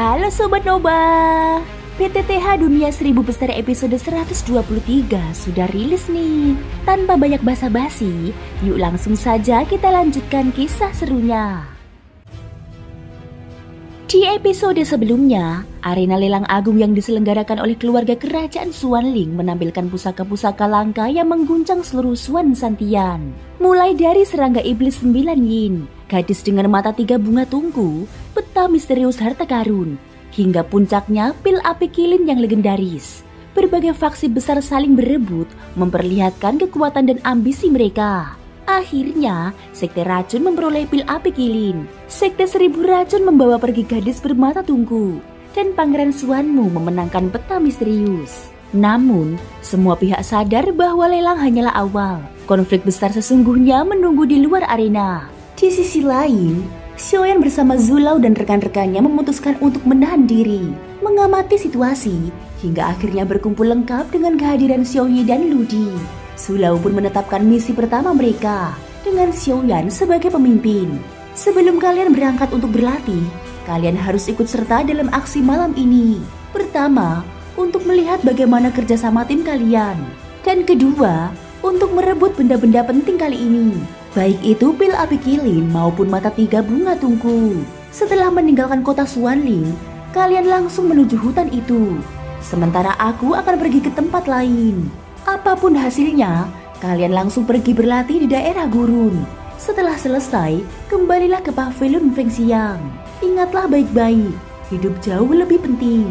Halo Sobat Noba, PTTH Dunia 1000 Besar episode 123 sudah rilis nih. Tanpa banyak basa-basi, yuk langsung saja kita lanjutkan kisah serunya. Di episode sebelumnya, arena lelang agung yang diselenggarakan oleh keluarga kerajaan Xuanling menampilkan pusaka-pusaka langka yang mengguncang seluruh Xuan Santian. Mulai dari serangga iblis 9 yin, gadis dengan mata 3 bunga tungku, peta misterius harta karun, hingga puncaknya pil api kilin yang legendaris. Berbagai faksi besar saling berebut, memperlihatkan kekuatan dan ambisi mereka. Akhirnya, Sekte Racun memperoleh pil api kilin. Sekte 1000 Racun membawa pergi gadis bermata tungku. Dan Pangeran Xuanmu memenangkan peta misterius. Namun, semua pihak sadar bahwa lelang hanyalah awal. Konflik besar sesungguhnya menunggu di luar arena. Di sisi lain, Xiaoyan bersama Zulau dan rekan-rekannya memutuskan untuk menahan diri, mengamati situasi, hingga akhirnya berkumpul lengkap dengan kehadiran Xiaoyi dan Ludi. Zulau pun menetapkan misi pertama mereka, dengan Xiaoyan sebagai pemimpin. Sebelum kalian berangkat untuk berlatih, kalian harus ikut serta dalam aksi malam ini. Pertama, untuk melihat bagaimana kerjasama tim kalian. Dan kedua, untuk merebut benda-benda penting kali ini. Baik itu pil api kilin maupun mata 3 bunga tungku. Setelah meninggalkan kota Xuanling, kalian langsung menuju hutan itu. Sementara aku akan pergi ke tempat lain. Apapun hasilnya, kalian langsung pergi berlatih di daerah gurun. Setelah selesai, kembalilah ke pavilion Fengxiang. Ingatlah baik-baik, hidup jauh lebih penting.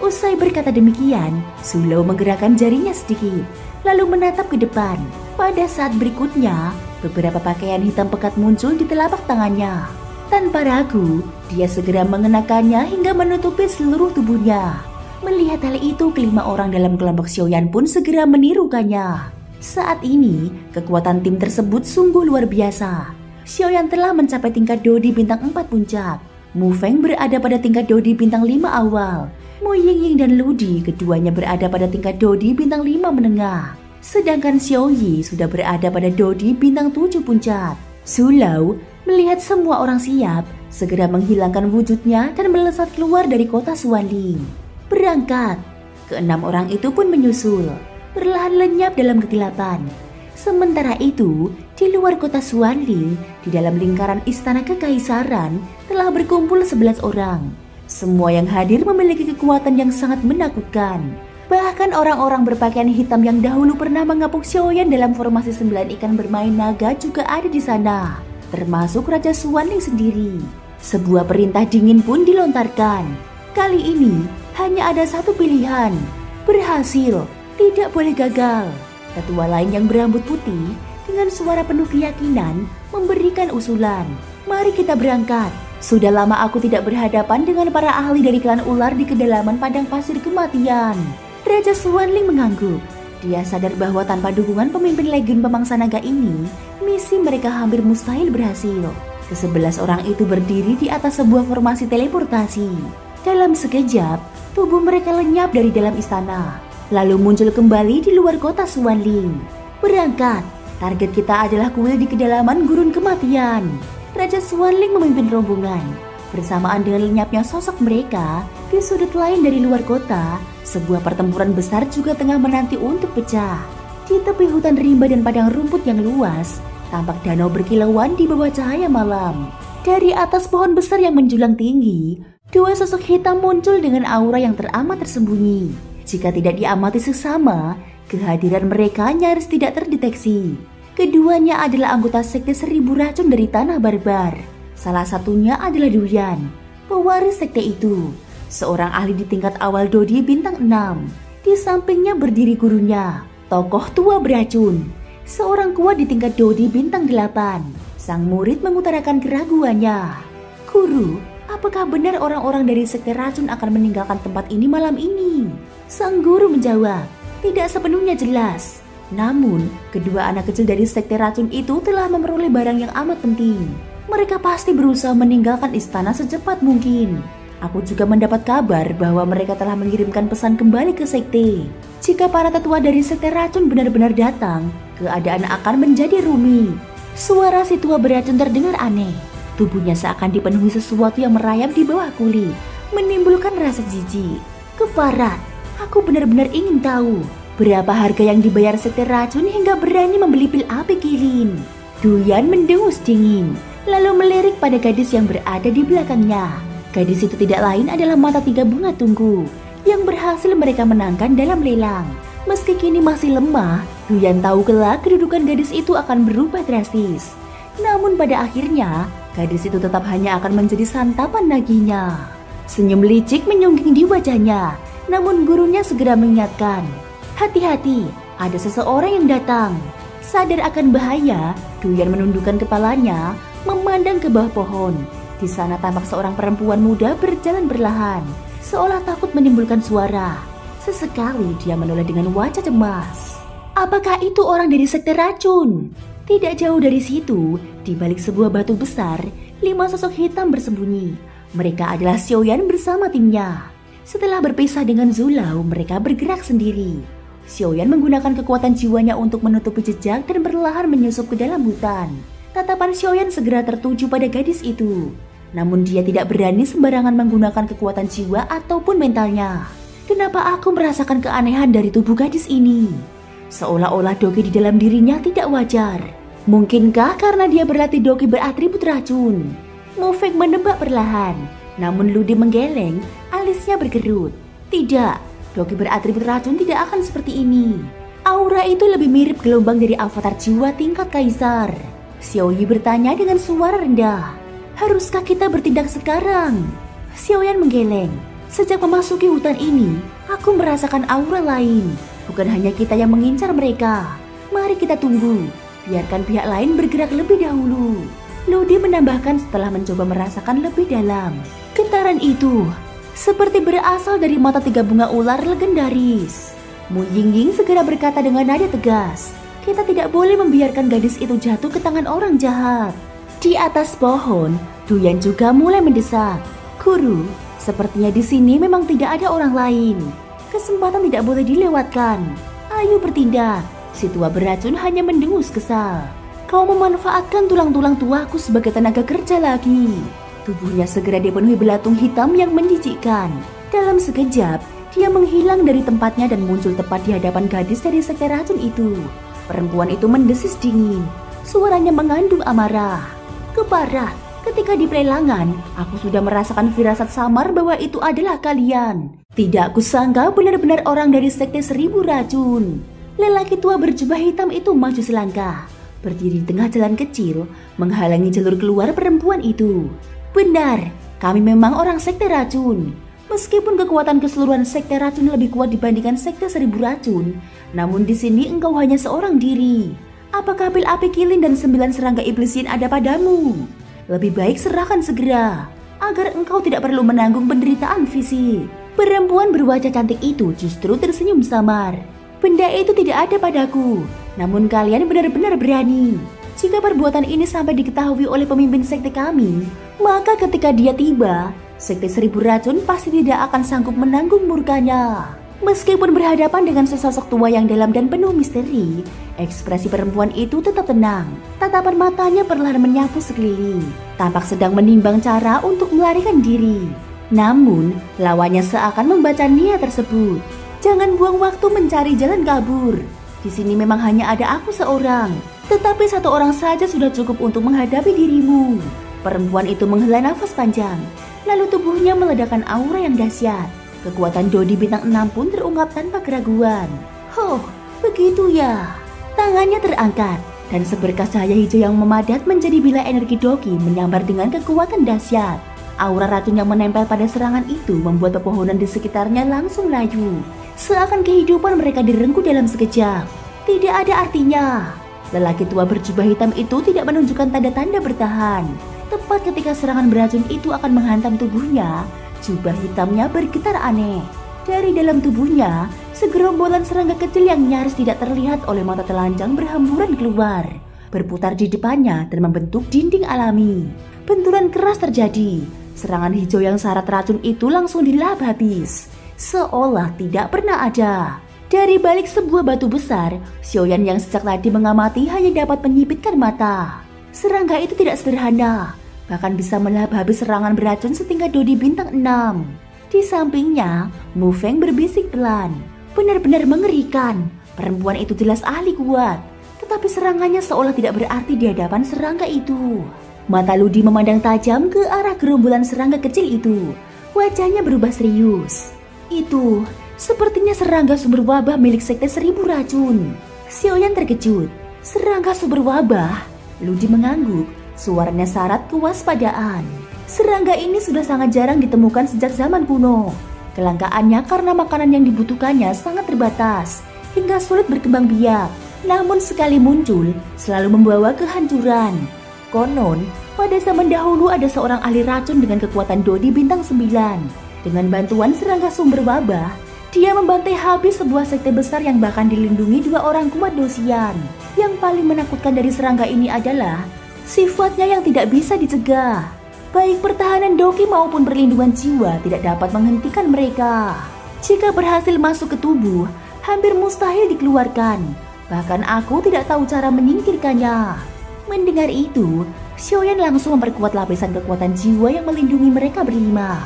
Usai berkata demikian, Zulau menggerakkan jarinya sedikit, lalu menatap ke depan. Pada saat berikutnya, beberapa pakaian hitam pekat muncul di telapak tangannya. Tanpa ragu, dia segera mengenakannya hingga menutupi seluruh tubuhnya. Melihat hal itu, kelima orang dalam kelompok Xiaoyan pun segera menirukannya. Saat ini, kekuatan tim tersebut sungguh luar biasa. Xiaoyan telah mencapai tingkat Dodi bintang 4 puncak. Mu Feng berada pada tingkat Dodi bintang 5 awal. Mo Yingying dan Ludi keduanya berada pada tingkat Dodi bintang 5 menengah. Sedangkan Xiaoyi sudah berada pada Dodi bintang 7 puncak. Zulau melihat semua orang siap, segera menghilangkan wujudnya dan melesat keluar dari kota Xuanling. Berangkat, keenam orang itu pun menyusul, perlahan lenyap dalam kegelapan. Sementara itu, di luar kota Xuanling, di dalam lingkaran istana kekaisaran, telah berkumpul 11 orang. Semua yang hadir memiliki kekuatan yang sangat menakutkan. Bahkan orang-orang berpakaian hitam yang dahulu pernah mengapung Xiaoyan dalam formasi 9 ikan bermain naga juga ada di sana, termasuk Raja Xuanling sendiri. Sebuah perintah dingin pun dilontarkan. Kali ini, hanya ada satu pilihan, berhasil, tidak boleh gagal. Tetua lain yang berambut putih dengan suara penuh keyakinan memberikan usulan. Mari kita berangkat. Sudah lama aku tidak berhadapan dengan para ahli dari klan ular di kedalaman padang pasir kematian. Raja Xuanling mengangguk. Dia sadar bahwa tanpa dukungan pemimpin legiun pemangsa naga ini, misi mereka hampir mustahil berhasil. Ke-11 orang itu berdiri di atas sebuah formasi teleportasi. Dalam sekejap, tubuh mereka lenyap dari dalam istana, lalu muncul kembali di luar kota Xuanling. Berangkat, target kita adalah kuil di kedalaman gurun kematian. Raja Xuanling memimpin rombongan. Bersamaan dengan lenyapnya sosok mereka, di sudut lain dari luar kota, sebuah pertempuran besar juga tengah menanti untuk pecah. Di tepi hutan rimba dan padang rumput yang luas, tampak danau berkilauan di bawah cahaya malam. Dari atas pohon besar yang menjulang tinggi, dua sosok hitam muncul dengan aura yang teramat tersembunyi. Jika tidak diamati seksama, kehadiran mereka nyaris tidak terdeteksi. Keduanya adalah anggota Sekte 1000 Racun dari Tanah Barbar. Salah satunya adalah Duyan, pewaris sekte itu, seorang ahli di tingkat awal Dodi bintang 6. Di sampingnya berdiri gurunya, tokoh tua beracun, seorang kuat di tingkat Dodi bintang 8. Sang murid mengutarakan keraguannya. Guru, apakah benar orang-orang dari Sekte Racun akan meninggalkan tempat ini malam ini? Sang guru menjawab, tidak sepenuhnya jelas. Namun, kedua anak kecil dari Sekte Racun itu telah memperoleh barang yang amat penting. Mereka pasti berusaha meninggalkan istana secepat mungkin. Aku juga mendapat kabar bahwa mereka telah mengirimkan pesan kembali ke sekte. Jika para tetua dari Sekte Racun benar-benar datang, keadaan akan menjadi rumit. Suara si tua beracun terdengar aneh. Tubuhnya seakan dipenuhi sesuatu yang merayap di bawah kulit. menimbulkan rasa jijik. Keparat, aku benar-benar ingin tahu berapa harga yang dibayar sekte racun hingga berani membeli pil api Kilin. Duyan mendengus dingin, lalu melirik pada gadis yang berada di belakangnya. Gadis itu tidak lain adalah mata tiga bunga tunggu yang berhasil mereka menangkan dalam lelang. Meski kini masih lemah, Duyan tahu kelak kedudukan gadis itu akan berubah drastis. Namun pada akhirnya, gadis itu tetap hanya akan menjadi santapan naginya. Senyum licik menyungging di wajahnya, namun gurunya segera mengingatkan, "Hati-hati, ada seseorang yang datang." Sadar akan bahaya, Duyan menundukkan kepalanya, memandang ke bawah pohon. Di sana tampak seorang perempuan muda berjalan perlahan, seolah takut menimbulkan suara. Sesekali dia menoleh dengan wajah cemas. Apakah itu orang dari sekte racun? Tidak jauh dari situ, di balik sebuah batu besar, 5 sosok hitam bersembunyi. Mereka adalah Xiaoyan bersama timnya. Setelah berpisah dengan Zulau, mereka bergerak sendiri. Xiaoyan menggunakan kekuatan jiwanya untuk menutupi jejak dan perlahan menyusup ke dalam hutan. Tatapan Xiaoyan segera tertuju pada gadis itu. Namun dia tidak berani sembarangan menggunakan kekuatan jiwa ataupun mentalnya. Kenapa aku merasakan keanehan dari tubuh gadis ini? Seolah-olah doki di dalam dirinya tidak wajar. Mungkinkah karena dia berlatih doki beratribut racun? Mufek menebak perlahan, namun Ludi menggeleng, alisnya bergerut. Tidak, doki beratribut racun tidak akan seperti ini. Aura itu lebih mirip gelombang dari avatar jiwa tingkat kaisar. Xiaoyi bertanya dengan suara rendah. Haruskah kita bertindak sekarang? Xiaoyan menggeleng. Sejak memasuki hutan ini, aku merasakan aura lain. Bukan hanya kita yang mengincar mereka. Mari kita tunggu. Biarkan pihak lain bergerak lebih dahulu. Ludi menambahkan setelah mencoba merasakan lebih dalam. Getaran itu seperti berasal dari mata tiga bunga ular legendaris. Mu Yingying segera berkata dengan nada tegas, "Kita tidak boleh membiarkan gadis itu jatuh ke tangan orang jahat." Di atas pohon, Duyan juga mulai mendesak. "Guru, sepertinya di sini memang tidak ada orang lain. Kesempatan tidak boleh dilewatkan. Ayo bertindak." Si tua beracun hanya mendengus kesal. "Kau memanfaatkan tulang-tulang tuaku sebagai tenaga kerja lagi." Tubuhnya segera dipenuhi belatung hitam yang menjijikkan. Dalam sekejap, dia menghilang dari tempatnya dan muncul tepat di hadapan gadis dari sekte racun itu. Perempuan itu mendesis dingin. Suaranya mengandung amarah. "Keparat, ketika di pelelangan, aku sudah merasakan firasat samar bahwa itu adalah kalian. Tidak kusangka benar-benar orang dari sekte 1000 racun." Lelaki tua berjubah hitam itu maju selangkah, berdiri di tengah jalan kecil, menghalangi jalur keluar perempuan itu. "Benar, kami memang orang sekte racun. Meskipun kekuatan keseluruhan sekte racun lebih kuat dibandingkan sekte 1000 racun, namun di sini engkau hanya seorang diri. Apakah pil api Kilin dan 9 serangga iblisin ada padamu? Lebih baik serahkan segera, agar engkau tidak perlu menanggung penderitaan fisik." Perempuan berwajah cantik itu justru tersenyum samar. "Benda itu tidak ada padaku, namun kalian benar-benar berani. Jika perbuatan ini sampai diketahui oleh pemimpin sekte kami, maka ketika dia tiba, sekte 1000 racun pasti tidak akan sanggup menanggung murkanya." Meskipun berhadapan dengan sesosok tua yang dalam dan penuh misteri, ekspresi perempuan itu tetap tenang. Tatapan matanya perlahan menyapu sekeliling, tampak sedang menimbang cara untuk melarikan diri. Namun, lawannya seakan membaca niat tersebut. "Jangan buang waktu mencari jalan kabur. Di sini memang hanya ada aku seorang, tetapi satu orang saja sudah cukup untuk menghadapi dirimu." Perempuan itu menghela nafas panjang, lalu tubuhnya meledakkan aura yang dahsyat. Kekuatan Dodi bintang 6 pun terungkap tanpa keraguan. "Oh, begitu ya." Tangannya terangkat, dan seberkas cahaya hijau yang memadat menjadi bila energi Doki menyambar dengan kekuatan dahsyat. Aura racun yang menempel pada serangan itu membuat pepohonan di sekitarnya langsung layu. Seakan kehidupan mereka direnggut dalam sekejap. Tidak ada artinya. Lelaki tua berjubah hitam itu tidak menunjukkan tanda-tanda bertahan. Tepat ketika serangan beracun itu akan menghantam tubuhnya, jubah hitamnya bergetar aneh. Dari dalam tubuhnya, segerombolan serangga kecil yang nyaris tidak terlihat oleh mata telanjang berhamburan keluar, berputar di depannya dan membentuk dinding alami. Benturan keras terjadi. Serangan hijau yang syarat racun itu langsung dilahap habis, seolah tidak pernah ada. Dari balik sebuah batu besar, Xiaoyan yang sejak tadi mengamati hanya dapat menyipitkan mata. Serangga itu tidak sederhana. bahkan bisa melahap habis serangan beracun setingkat Dodi bintang 6. Di sampingnya, Mu Feng berbisik pelan. Benar-benar mengerikan. Perempuan itu jelas ahli kuat, tetapi serangannya seolah tidak berarti di hadapan serangga itu. Mata Ludi memandang tajam ke arah gerombolan serangga kecil itu. Wajahnya berubah serius. Itu sepertinya serangga sumber wabah milik Sekte 1000 Racun. Xiaoyan terkejut. Serangga sumber wabah? Ludi mengangguk. Suaranya syarat kewaspadaan. Serangga ini sudah sangat jarang ditemukan sejak zaman kuno. Kelangkaannya karena makanan yang dibutuhkannya sangat terbatas, hingga sulit berkembang biak. Namun sekali muncul, selalu membawa kehancuran. Konon, pada zaman dahulu ada seorang ahli racun dengan kekuatan Dodi bintang 9. Dengan bantuan serangga sumber wabah, dia membantai habis sebuah sekte besar yang bahkan dilindungi 2 orang kuat dosian. Yang paling menakutkan dari serangga ini adalah sifatnya yang tidak bisa dicegah. Baik pertahanan Doki maupun perlindungan jiwa tidak dapat menghentikan mereka. Jika berhasil masuk ke tubuh, hampir mustahil dikeluarkan. Bahkan aku tidak tahu cara menyingkirkannya. Mendengar itu, Xiaoyan langsung memperkuat lapisan kekuatan jiwa yang melindungi mereka berlima.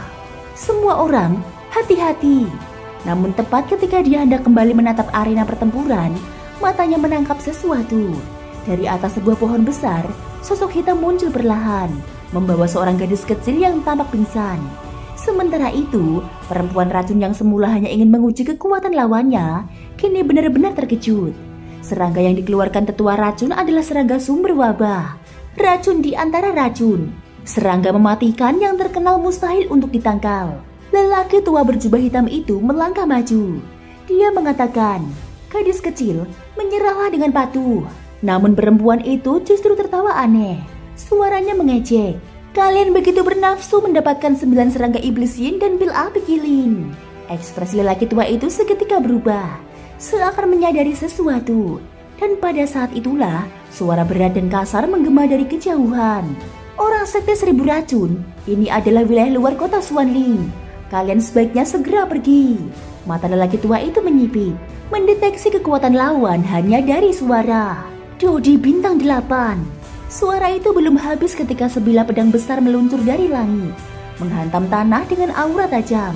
Semua orang hati-hati. Namun tepat ketika dia hendak kembali menatap arena pertempuran, matanya menangkap sesuatu. Dari atas sebuah pohon besar, sosok hitam muncul perlahan, membawa seorang gadis kecil yang tampak pingsan. Sementara itu, perempuan racun yang semula hanya ingin menguji kekuatan lawannya, kini benar-benar terkejut. Serangga yang dikeluarkan tetua racun adalah serangga sumber wabah. Racun di antara racun. Serangga mematikan yang terkenal mustahil untuk ditangkal. Lelaki tua berjubah hitam itu melangkah maju. Dia mengatakan, "Gadis kecil, menyerahlah dengan patuh." Namun perempuan itu justru tertawa aneh. Suaranya mengejek. "Kalian begitu bernafsu mendapatkan 9 serangga iblis yin dan pil api kilin." Ekspresi lelaki tua itu seketika berubah, seakan menyadari sesuatu. Dan pada saat itulah, suara berat dan kasar menggema dari kejauhan. "Orang Sekte 1000 Racun, ini adalah wilayah luar kota Xuanling. Kalian sebaiknya segera pergi." Mata lelaki tua itu menyipit, mendeteksi kekuatan lawan hanya dari suara. Dodi bintang 8. Suara itu belum habis ketika sebilah pedang besar meluncur dari langit, menghantam tanah dengan aura tajam.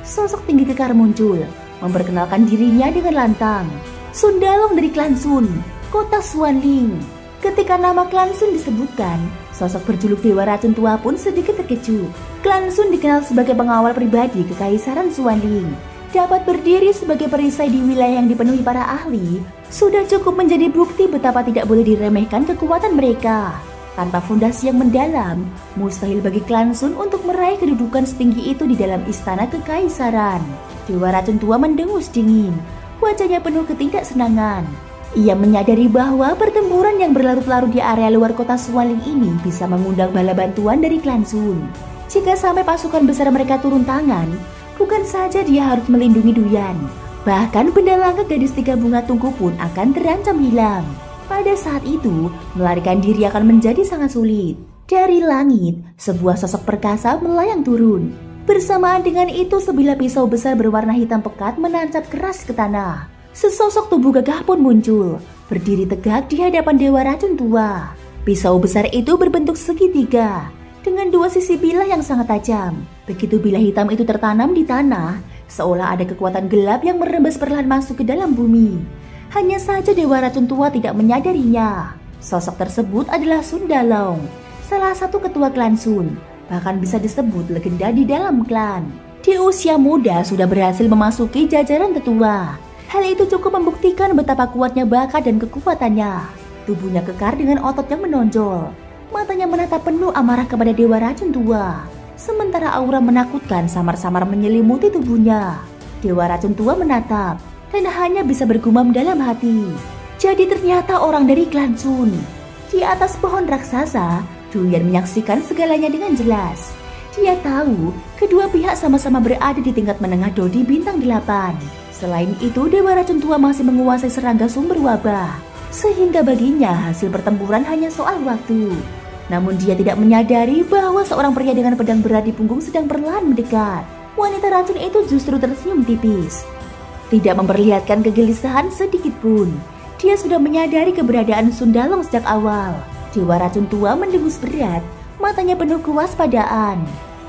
Sosok tinggi kekar muncul, memperkenalkan dirinya dengan lantang. "Sundalong dari klan Sun, kota Xuanling." Ketika nama klan Sun disebutkan, sosok berjuluk Dewa Racun tua pun sedikit terkejut. Klan Sun dikenal sebagai pengawal pribadi Kekaisaran Xuanling. Dapat berdiri sebagai perisai di wilayah yang dipenuhi para ahli, sudah cukup menjadi bukti betapa tidak boleh diremehkan kekuatan mereka. Tanpa fondasi yang mendalam, mustahil bagi klan Sun untuk meraih kedudukan setinggi itu di dalam istana kekaisaran. Dewa Racun tua mendengus dingin, wajahnya penuh ketidaksenangan. Ia menyadari bahwa pertempuran yang berlarut-larut di area luar kota Xuanling ini bisa mengundang bala bantuan dari klan Sun. Jika sampai pasukan besar mereka turun tangan, bukan saja dia harus melindungi Duyan, bahkan benda langka gadis 3 bunga tungku pun akan terancam hilang. Pada saat itu, melarikan diri akan menjadi sangat sulit. Dari langit, sebuah sosok perkasa melayang turun. Bersamaan dengan itu, sebilah pisau besar berwarna hitam pekat menancap keras ke tanah. Sesosok tubuh gagah pun muncul, berdiri tegak di hadapan Dewa Racun tua. Pisau besar itu berbentuk segitiga, dengan 2 sisi bilah yang sangat tajam. Begitu bilah hitam itu tertanam di tanah, seolah ada kekuatan gelap yang merembes perlahan masuk ke dalam bumi. Hanya saja Dewa Racun tua tidak menyadarinya. Sosok tersebut adalah Sundalong, salah satu ketua klan Sun, bahkan bisa disebut legenda di dalam klan. Di usia muda sudah berhasil memasuki jajaran tetua. Hal itu cukup membuktikan betapa kuatnya bakat dan kekuatannya. Tubuhnya kekar dengan otot yang menonjol. Matanya menatap penuh amarah kepada Dewa Racun tua. Sementara aura menakutkan samar-samar menyelimuti tubuhnya. Dewa Racun tua menatap dan hanya bisa bergumam dalam hati. Jadi ternyata orang dari klan Sun. Di atas pohon raksasa, Duyan menyaksikan segalanya dengan jelas. Dia tahu kedua pihak sama-sama berada di tingkat menengah Dodi bintang 8. Selain itu, Dewa Racun tua masih menguasai serangga sumber wabah, sehingga baginya hasil pertempuran hanya soal waktu. Namun dia tidak menyadari bahwa seorang pria dengan pedang berat di punggung sedang perlahan mendekat. Wanita racun itu justru tersenyum tipis, tidak memperlihatkan kegelisahan sedikit pun. Dia sudah menyadari keberadaan Sundalong sejak awal. Dewa Racun tua mendengus berat, matanya penuh kewaspadaan.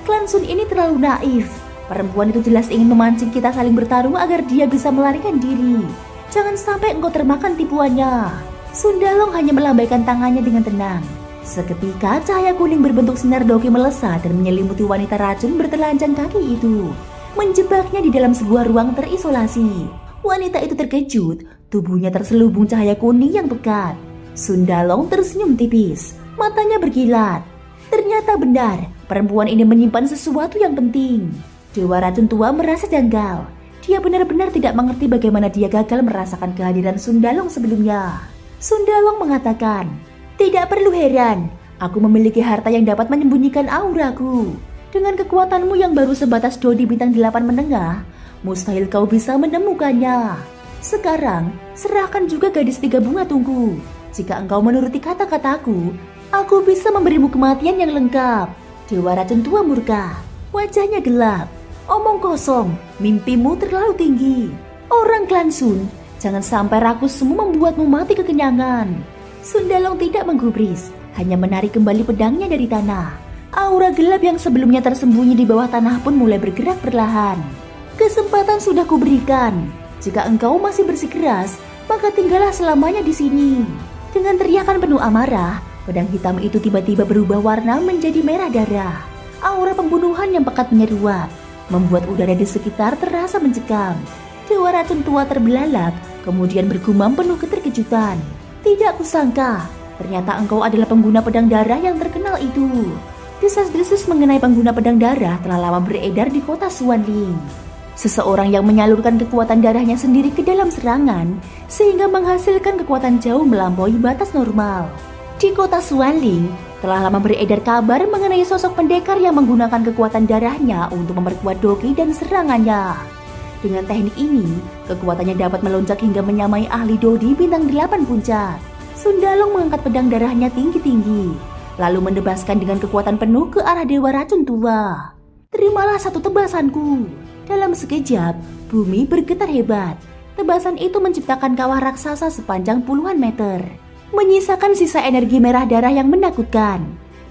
Klan Sun ini terlalu naif. Perempuan itu jelas ingin memancing kita saling bertarung agar dia bisa melarikan diri. Jangan sampai engkau termakan tipuannya. Sundalong hanya melambaikan tangannya dengan tenang. Seketika cahaya kuning berbentuk sinar doki melesat dan menyelimuti wanita racun bertelanjang kaki itu, menjebaknya di dalam sebuah ruang terisolasi. Wanita itu terkejut, tubuhnya terselubung cahaya kuning yang pekat. Sundalong tersenyum tipis, matanya berkilat. Ternyata benar, perempuan ini menyimpan sesuatu yang penting. Dewa Racun Tua merasa janggal. Dia benar-benar tidak mengerti bagaimana dia gagal merasakan kehadiran Sundalong sebelumnya. Sundalong mengatakan, "Tidak perlu heran, aku memiliki harta yang dapat menyembunyikan auraku. Dengan kekuatanmu yang baru sebatas Dodi bintang 8 menengah, mustahil kau bisa menemukannya. Sekarang, serahkan juga gadis 3 bunga tungku. Jika engkau menuruti kata-kataku, aku bisa memberimu kematian yang lengkap." Dewa Racun Tua murka, wajahnya gelap. "Omong kosong, mimpimu terlalu tinggi. Orang Klan Sun, jangan sampai rakusmu membuatmu mati kekenyangan." Sundalong tidak menggubris, hanya menarik kembali pedangnya dari tanah. Aura gelap yang sebelumnya tersembunyi di bawah tanah pun mulai bergerak perlahan. "Kesempatan sudah kuberikan. Jika engkau masih bersikeras, maka tinggallah selamanya di sini." Dengan teriakan penuh amarah, pedang hitam itu tiba-tiba berubah warna menjadi merah darah. Aura pembunuhan yang pekat menyeruak, membuat udara di sekitar terasa mencekam. Dewa Racun Tua terbelalak, kemudian bergumam penuh keterkejutan. "Tidak kusangka, ternyata engkau adalah pengguna pedang darah yang terkenal itu." Desas-desus mengenai pengguna pedang darah telah lama beredar di kota Xuanling. Seseorang yang menyalurkan kekuatan darahnya sendiri ke dalam serangan, sehingga menghasilkan kekuatan jauh melampaui batas normal. Di kota Xuanling, telah lama beredar kabar mengenai sosok pendekar yang menggunakan kekuatan darahnya untuk memperkuat doki dan serangannya. Dengan teknik ini, kekuatannya dapat melonjak hingga menyamai ahli Dodi bintang 8 puncak. Sundalong mengangkat pedang darahnya tinggi-tinggi, lalu menebaskan dengan kekuatan penuh ke arah Dewa Racun Tua. "Terimalah satu tebasanku." Dalam sekejap, bumi bergetar hebat. Tebasan itu menciptakan kawah raksasa sepanjang puluhan meter, menyisakan sisa energi merah darah yang menakutkan.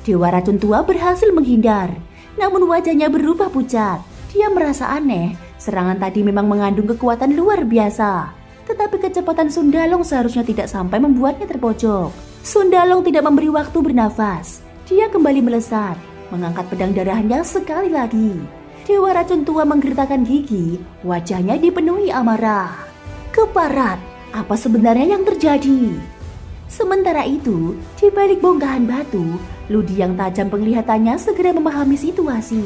Dewa Racun Tua berhasil menghindar, namun wajahnya berubah pucat. Dia merasa aneh, serangan tadi memang mengandung kekuatan luar biasa. Tetapi kecepatan Sundalong seharusnya tidak sampai membuatnya terpojok. Sundalong tidak memberi waktu bernafas. Dia kembali melesat, mengangkat pedang darahnya sekali lagi. Dewa Racun Tua menggertakkan gigi, wajahnya dipenuhi amarah. "Keparat, apa sebenarnya yang terjadi?" Sementara itu, di balik bongkahan batu, Ludi yang tajam penglihatannya segera memahami situasi.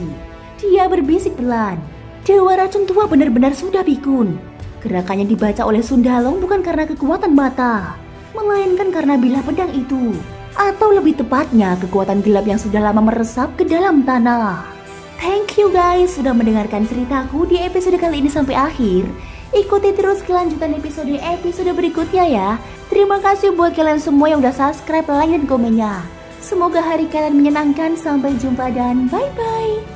Dia berbisik pelan, "Dewa Racun Tua benar-benar sudah pikun." Gerakannya dibaca oleh Sundalong bukan karena kekuatan mata, melainkan karena bilah pedang itu, atau lebih tepatnya kekuatan gelap yang sudah lama meresap ke dalam tanah. Thank you guys sudah mendengarkan ceritaku di episode kali ini sampai akhir. Ikuti terus kelanjutan episode berikutnya ya. Terima kasih buat kalian semua yang udah subscribe, like, dan komennya. Semoga hari kalian menyenangkan. Sampai jumpa dan bye-bye.